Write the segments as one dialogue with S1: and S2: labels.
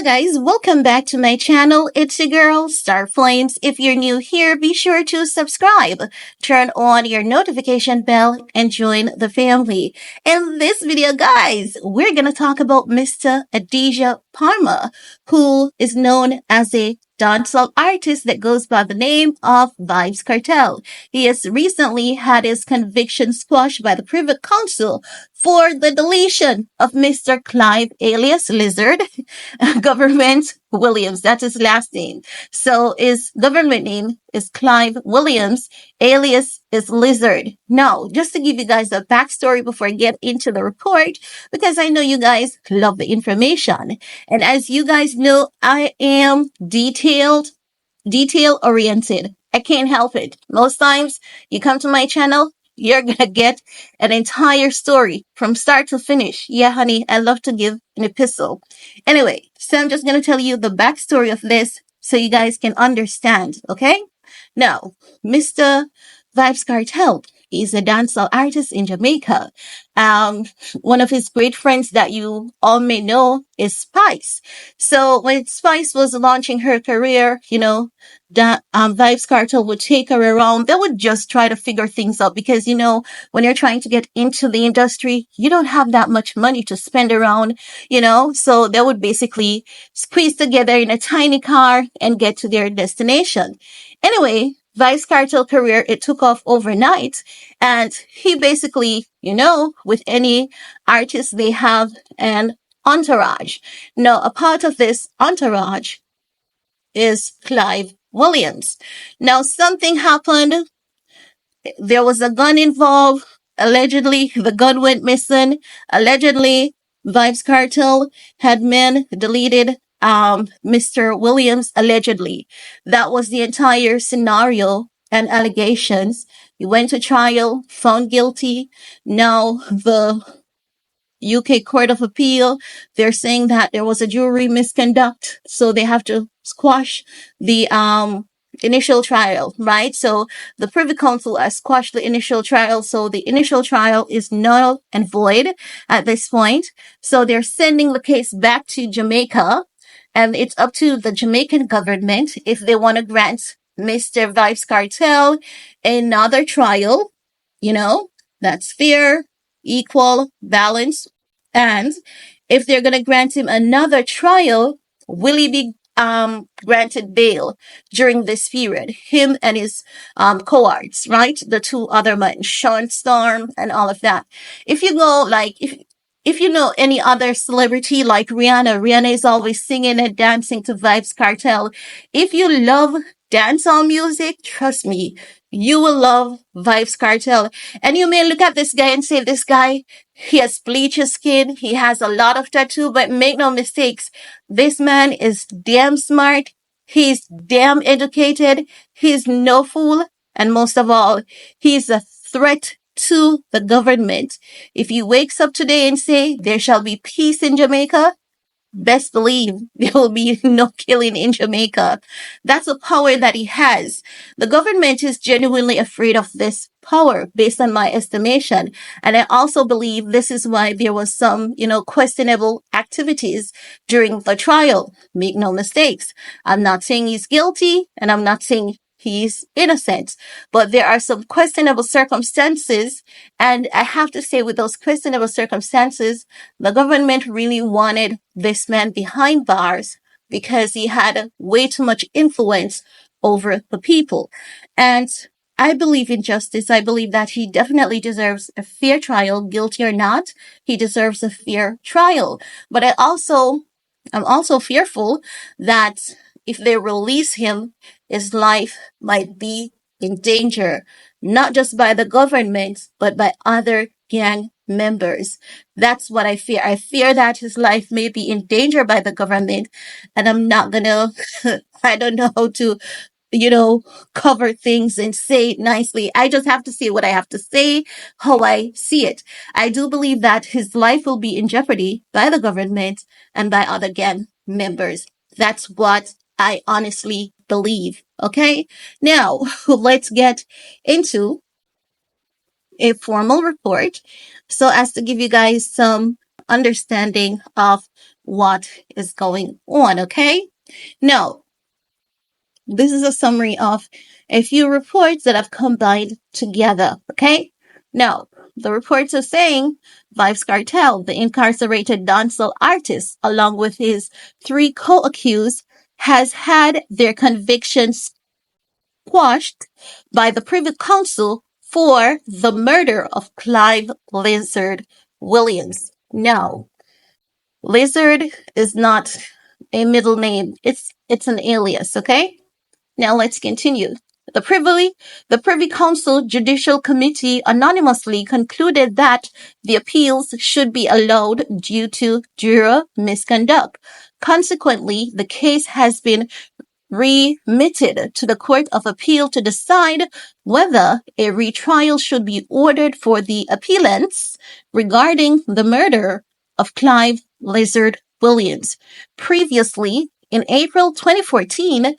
S1: guys, welcome back to my channel. It's your girl, Star Flames. If you're new here, be sure to subscribe, turn on your notification bell, and join the family. In this video, guys, we're gonna talk about Mr. Adidja Parma, who is known as a dancehall artist that goes by the name of Vybz Kartel. He has recently had his conviction squashed by the Privy Council for the deletion of Mr. Clive alias Lizard Government Williams. That's his last name. So his government name is Clive Williams, alias is Lizard. Now, just to give you guys a backstory before I get into the report, because I know you guys love the information. And as you guys know, I am detail oriented. I can't help it. Most times you come to my channel, you're gonna get an entire story from start to finish. Yeah, honey, I love to give an epistle. Anyway, so I'm just gonna tell you the backstory of this so you guys can understand, okay? Now, Mr. Vybz Kartel is a dancehall artist in Jamaica. Um, One of his great friends that you all may know is Spice. So when Spice was launching her career, that Vybz Kartel would take her around. They would just try to figure things out because when you're trying to get into the industry, you don't have that much money to spend around. So they would basically squeeze together in a tiny car and get to their destination. Anyway, Vybz Kartel career, it took off overnight. And he basically, with any artist, they have an entourage. Now, a part of this entourage is Clive Williams. Now, something happened. There was a gun involved. Allegedly, the gun went missing. Allegedly, Vybz Kartel had men deleted Mr. Williams, allegedly. That was the entire scenario and allegations. He went to trial, found guilty. Now the UK Court of Appeal, they're saying that there was a jury misconduct, so they have to squash the initial trial, right? So the Privy Council has squashed the initial trial, so the initial trial is null and void at this point. So they're sending the case back to Jamaica, and it's up to the Jamaican government if they want to grant Mr. Vybz Kartel another trial, that's fair, equal, balanced. And if they're going to grant him another trial, will he be granted bail during this period? Him and his cohorts, right? The two other men, Sean Storm and all of that. If you go if you know any other celebrity like Rihanna is always singing and dancing to Vybz Kartel. If you love dancehall music, trust me, you will love Vybz Kartel. And you may look at this guy and say, this guy, he has bleached skin, he has a lot of tattoo, but make no mistakes, this man is damn smart, he's damn educated, he's no fool, and most of all, he's a threat to the government. If he wakes up today and say, there shall be peace in Jamaica, best believe there will be no killing in Jamaica. That's a power that he has. The government is genuinely afraid of this power based on my estimation. And I also believe this is why there was some, questionable activities during the trial. Make no mistakes. I'm not saying he's guilty and I'm not saying he's innocent, but there are some questionable circumstances. And I have to say, with those questionable circumstances, the government really wanted this man behind bars because he had way too much influence over the people. And I believe in justice. I believe that he definitely deserves a fair trial, guilty or not. He deserves a fair trial. But I'm also fearful that if they release him, his life might be in danger, not just by the government, but by other gang members. That's what I fear. I fear that his life may be in danger by the government, and I'm not gonna, I don't know how to, cover things and say it nicely. I just have to say what I have to say, how I see it. I do believe that his life will be in jeopardy by the government and by other gang members. That's what I honestly believe. Okay. Now let's get into a formal report so as to give you guys some understanding of what is going on, okay? Now, this is a summary of a few reports that I've combined together, okay? Now, the reports are saying Vybz Kartel, the incarcerated dancehall artist, along with his three co-accused, has had their convictions quashed by the Privy Council for the murder of Clive Lizard Williams. Now, Lizard is not a middle name. It's an alias, okay? Now let's continue. The Privy Council Judicial Committee anonymously concluded that the appeals should be allowed due to juror misconduct. Consequently, the case has been remitted to the Court of Appeal to decide whether a retrial should be ordered for the appellants regarding the murder of Clive Lizard Williams. Previously, in April 2014,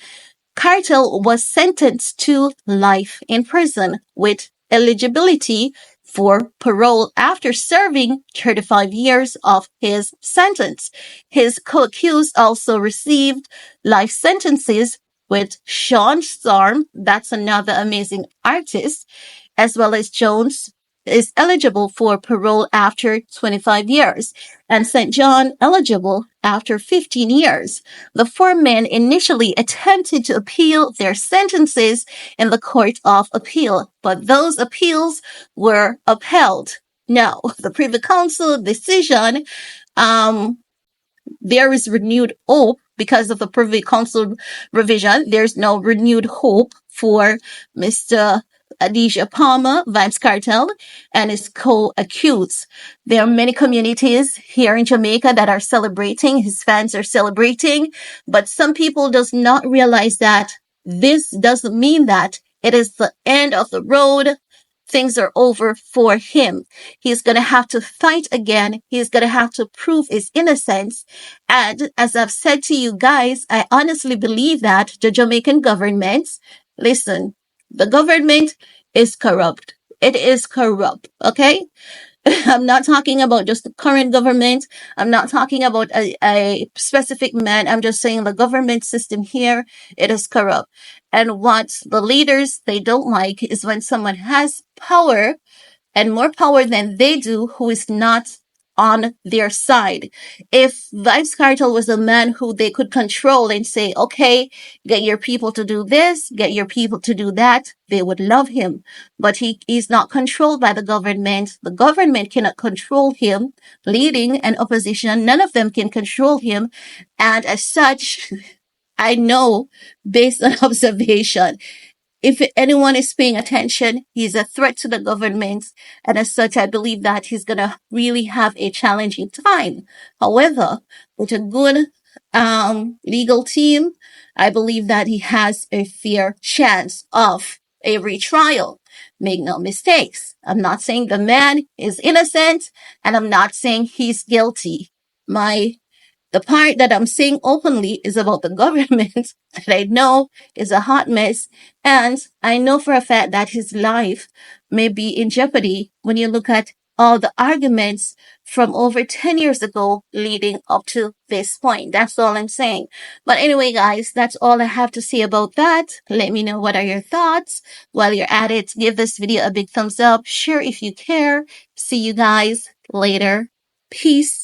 S1: Kartel was sentenced to life in prison with eligibility for parole after serving 35 years of his sentence. His co-accused also received life sentences with Sean Storm, that's another amazing artist, as well as Jones is eligible for parole after 25 years, and St. John eligible after 15 years. The four men initially attempted to appeal their sentences in the Court of Appeal, but those appeals were upheld. Now, the Privy Council decision, there is renewed hope because of the Privy Council revision. There's no renewed hope for Mr. Adidja Palmer, Vybz Kartel, and his co-accused. There are many communities here in Jamaica that are celebrating. His fans are celebrating, but some people does not realize that this doesn't mean that it is the end of the road. Things are over for him. He's going to have to fight again. He's going to have to prove his innocence. And as I've said to you guys, I honestly believe that the Jamaican government, listen, the government is corrupt. It is corrupt, okay? I'm not talking about just the current government. I'm not talking about a specific man. I'm just saying the government system here, it is corrupt. And what the leaders, they don't like is when someone has power and more power than they do who is not on their side. If Vybz Kartel was a man who they could control and say, okay, get your people to do this, get your people to do that, they would love him. But he's not controlled by the government. The government cannot control him. Leading and opposition, none of them can control him. And as such, I know based on observation, if anyone is paying attention, he's a threat to the government. And as such, I believe that he's going to really have a challenging time. However, with a good legal team, I believe that he has a fair chance of a retrial. Make no mistakes. I'm not saying the man is innocent, and I'm not saying he's guilty. The part that I'm saying openly is about the government that I know is a hot mess. And I know for a fact that his life may be in jeopardy when you look at all the arguments from over 10 years ago leading up to this point. That's all I'm saying. But anyway, guys, that's all I have to say about that. Let me know what are your thoughts. While you're at it, give this video a big thumbs up. Share if you care. See you guys later. Peace.